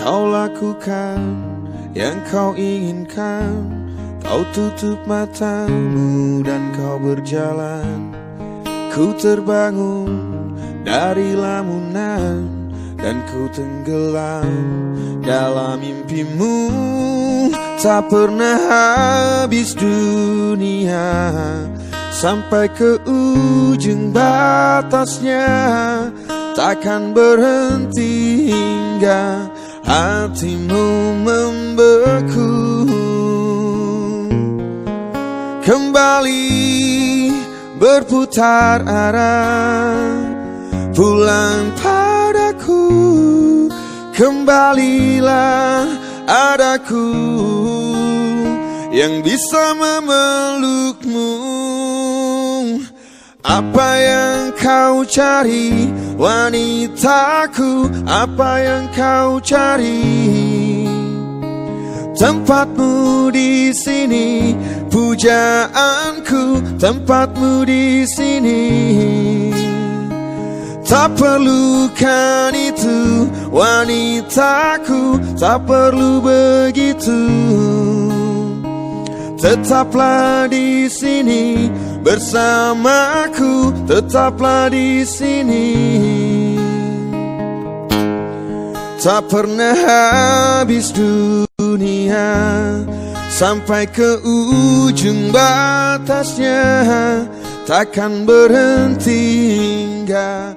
kau lakukan yang kau inginkan. Kau tutup matamu dan kau berjalan. Ku terbangun dari lamunan dan ku tenggelam dalam mimpimu. Tak pernah habis dunia sampai ke ujung batasnya. Takkan berhenti hingga hatimu membeku. Kembali berputar arah, pulang padaku. Kembalilah, adaku yang bisa memelukmu. Apa yang kau cari, wanitaku? Apa yang kau cari? Tempatmu di sini, pujaanku. Tempatmu di sini. Tak perlukan itu, wanitaku. Tak perlu begitu. Tetaplah di sini bersamaku. Tetaplah di sini. Tak pernah habis dunia sampai ke ujung batasnya. Takkan berhenti hingga